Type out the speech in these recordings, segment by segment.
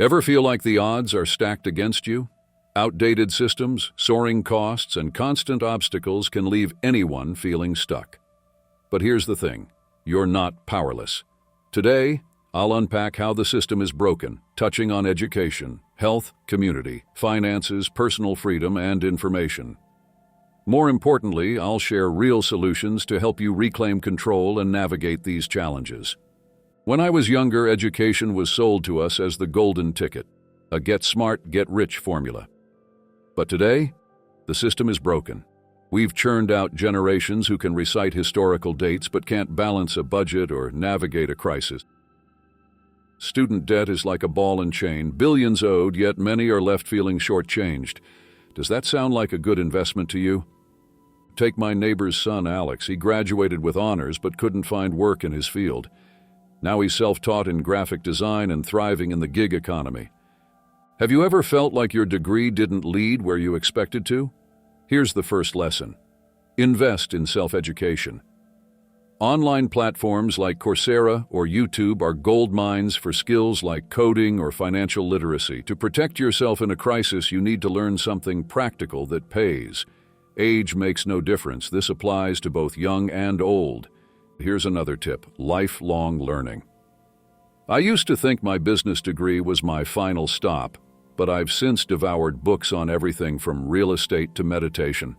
Ever feel like the odds are stacked against you? Outdated systems, soaring costs, and constant obstacles can leave anyone feeling stuck. But here's the thing, you're not powerless. Today, I'll unpack how the system is broken, touching on education, health, community, finances, personal freedom, and information. More importantly, I'll share real solutions to help you reclaim control and navigate these challenges. When I was younger, education was sold to us as the golden ticket, a get smart, get rich formula. But today, the system is broken. We've churned out generations who can recite historical dates but can't balance a budget or navigate a crisis. Student debt is like a ball and chain, billions owed, yet many are left feeling shortchanged. Does that sound like a good investment to you? Take my neighbor's son, Alex. He graduated with honors but couldn't find work in his field. Now he's self-taught in graphic design and thriving in the gig economy. Have you ever felt like your degree didn't lead where you expected to? Here's the first lesson. Invest in self-education. Online platforms like Coursera or YouTube are gold mines for skills like coding or financial literacy. To protect yourself in a crisis, you need to learn something practical that pays. Age makes no difference. This applies to both young and old. Here's another tip: lifelong learning. I used to think my business degree was my final stop, but I've since devoured books on everything from real estate to meditation.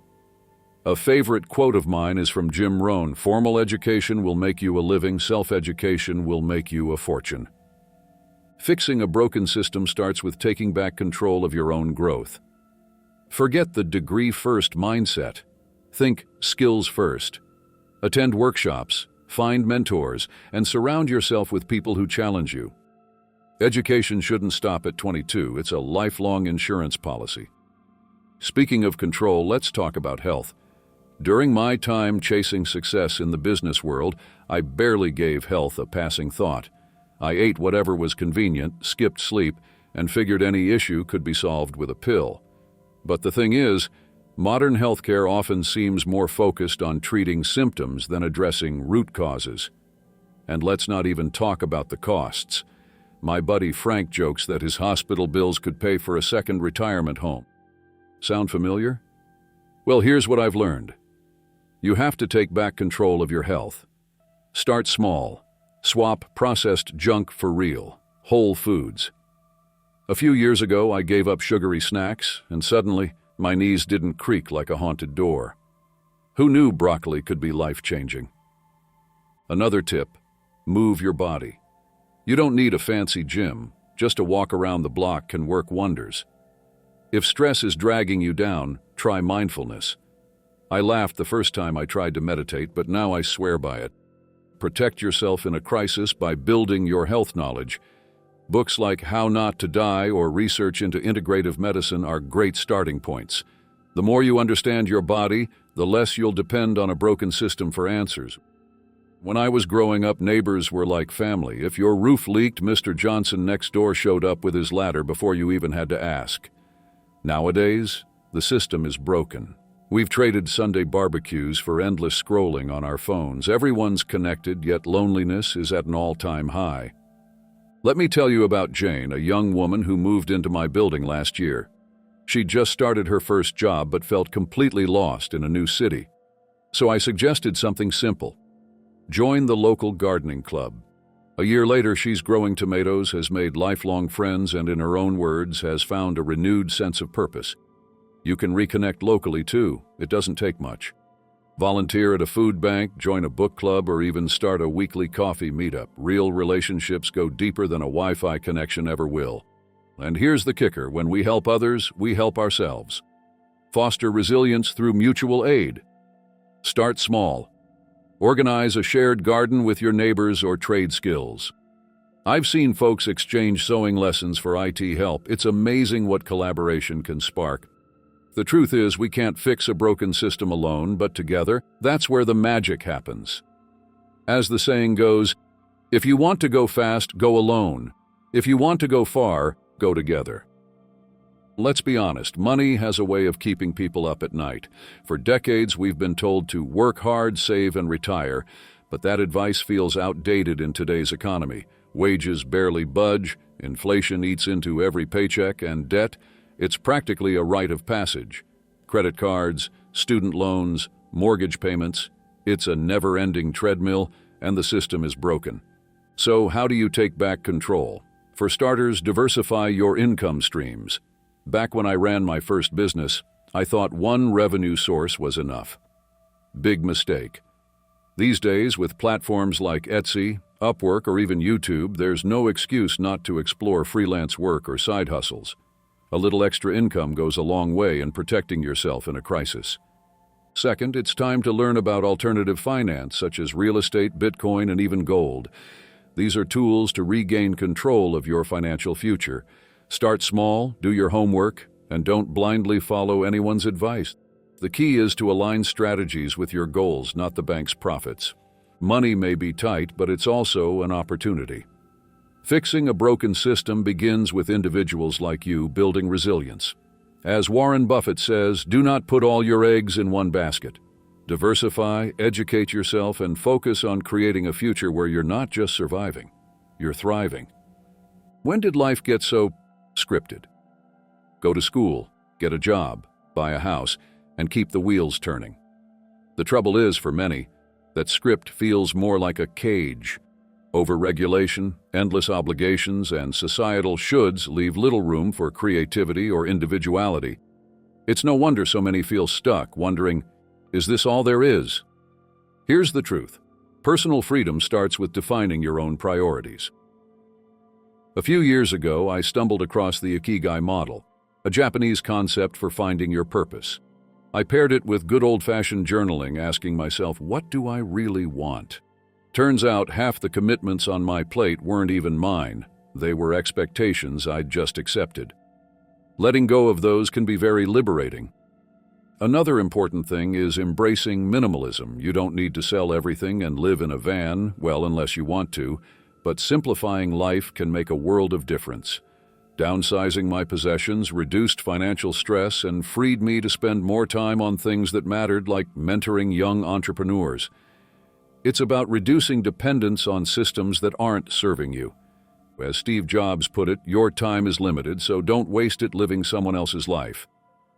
A favorite quote of mine is from Jim Rohn: "Formal education will make you a living, self-education will make you a fortune." Fixing a broken system starts with taking back control of your own growth. Forget the degree-first mindset. Think skills first. Attend workshops, find mentors, and surround yourself with people who challenge you. Education shouldn't stop at 22. It's a lifelong insurance policy. Speaking of control, let's talk about health. During my time chasing success in the business world, I barely gave health a passing thought. I ate whatever was convenient, skipped sleep, and figured any issue could be solved with a pill. But the thing is, modern healthcare often seems more focused on treating symptoms than addressing root causes. And let's not even talk about the costs. My buddy Frank jokes that his hospital bills could pay for a second retirement home. Sound familiar? Well, here's what I've learned. You have to take back control of your health. Start small. Swap processed junk for real, whole foods. A few years ago, I gave up sugary snacks, and suddenly, my knees didn't creak like a haunted door. Who knew broccoli could be life-changing? Another tip: move your body. You don't need a fancy gym. Just a walk around the block can work wonders. If stress is dragging you down, try mindfulness. I laughed the first time I tried to meditate, but now I swear by it. Protect yourself in a crisis by building your health knowledge. Books like How Not to Die or research into integrative medicine are great starting points. The more you understand your body, the less you'll depend on a broken system for answers. When I was growing up, neighbors were like family. If your roof leaked, Mr. Johnson next door showed up with his ladder before you even had to ask. Nowadays, the system is broken. We've traded Sunday barbecues for endless scrolling on our phones. Everyone's connected, yet loneliness is at an all-time high. Let me tell you about Jane, a young woman who moved into my building last year. She'd just started her first job but felt completely lost in a new city. So I suggested something simple. Join the local gardening club. A year later, she's growing tomatoes, has made lifelong friends, and in her own words, has found a renewed sense of purpose. You can reconnect locally too. It doesn't take much. Volunteer at a food bank, join a book club, or even start a weekly coffee meetup. Real relationships go deeper than a Wi-Fi connection ever will. And here's the kicker: when we help others, we help ourselves. Foster resilience through mutual aid. Start small. Organize a shared garden with your neighbors or trade skills. I've seen folks exchange sewing lessons for IT help. It's amazing what collaboration can spark. The truth is, we can't fix a broken system alone, but together, that's where the magic happens. As the saying goes, if you want to go fast, go alone. If you want to go far, go together. Let's be honest, money has a way of keeping people up at night. For decades, we've been told to work hard, save, and retire, but that advice feels outdated in today's economy. Wages barely budge, inflation eats into every paycheck, and debt, it's practically a rite of passage. Credit cards, student loans, mortgage payments, it's a never-ending treadmill, and the system is broken. So how do you take back control? For starters, diversify your income streams. Back when I ran my first business, I thought one revenue source was enough. Big mistake. These days, with platforms like Etsy, Upwork, or even YouTube, there's no excuse not to explore freelance work or side hustles. A little extra income goes a long way in protecting yourself in a crisis. Second, it's time to learn about alternative finance, such as real estate, Bitcoin, and even gold. These are tools to regain control of your financial future. Start small, do your homework, and don't blindly follow anyone's advice. The key is to align strategies with your goals, not the bank's profits. Money may be tight, but it's also an opportunity. Fixing a broken system begins with individuals like you building resilience. As Warren Buffett says, do not put all your eggs in one basket. Diversify, educate yourself, and focus on creating a future where you're not just surviving, you're thriving. When did life get so scripted? Go to school, get a job, buy a house, and keep the wheels turning. The trouble is, for many, that script feels more like a cage. Overregulation, endless obligations, and societal shoulds leave little room for creativity or individuality. It's no wonder so many feel stuck, wondering, is this all there is? Here's the truth. Personal freedom starts with defining your own priorities. A few years ago, I stumbled across the Ikigai model, a Japanese concept for finding your purpose. I paired it with good old-fashioned journaling, asking myself, what do I really want? Turns out half the commitments on my plate weren't even mine. They were expectations I'd just accepted. Letting go of those can be very liberating. Another important thing is embracing minimalism. You don't need to sell everything and live in a van, well, unless you want to, but simplifying life can make a world of difference. Downsizing my possessions reduced financial stress and freed me to spend more time on things that mattered, like mentoring young entrepreneurs. It's about reducing dependence on systems that aren't serving you. As Steve Jobs put it, your time is limited, so don't waste it living someone else's life.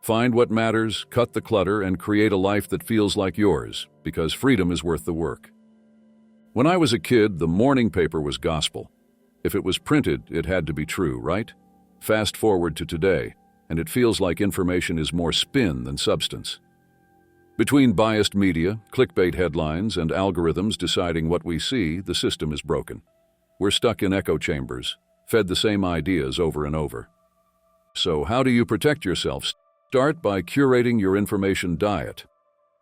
Find what matters, cut the clutter, and create a life that feels like yours, because freedom is worth the work. When I was a kid, the morning paper was gospel. If it was printed, it had to be true, right? Fast forward to today, and it feels like information is more spin than substance. Between biased media, clickbait headlines, and algorithms deciding what we see, the system is broken. We're stuck in echo chambers, fed the same ideas over and over. So how do you protect yourself? Start by curating your information diet.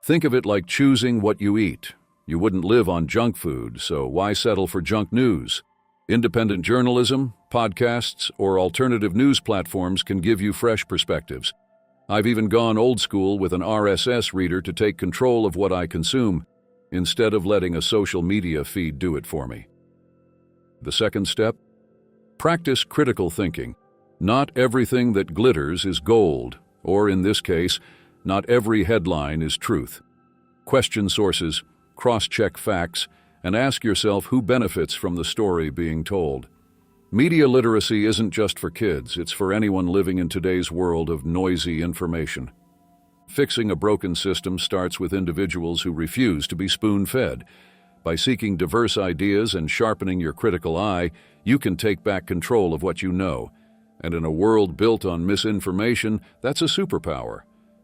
Think of it like choosing what you eat. You wouldn't live on junk food, so why settle for junk news? Independent journalism, podcasts, or alternative news platforms can give you fresh perspectives. I've even gone old school with an RSS reader to take control of what I consume, instead of letting a social media feed do it for me. The second step? Practice critical thinking. Not everything that glitters is gold, or in this case, not every headline is truth. Question sources, cross-check facts, and ask yourself who benefits from the story being told. Media literacy isn't just for kids, it's for anyone living in today's world of noisy information. Fixing a broken system starts with individuals who refuse to be spoon-fed. By seeking diverse ideas and sharpening your critical eye, you can take back control of what you know. And in a world built on misinformation, that's a superpower.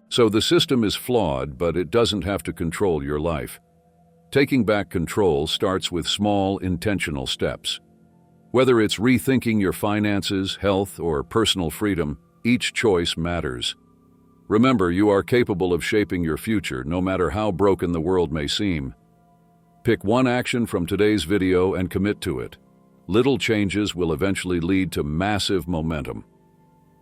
So the system is flawed, but it doesn't have to control your life. Taking back control starts with small, intentional steps. Whether it's rethinking your finances, health, or personal freedom, each choice matters. Remember, you are capable of shaping your future, no matter how broken the world may seem. Pick one action from today's video and commit to it. Little changes will eventually lead to massive momentum.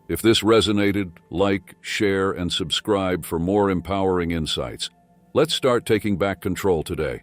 If this resonated, like, share, and subscribe for more empowering insights. Let's start taking back control today.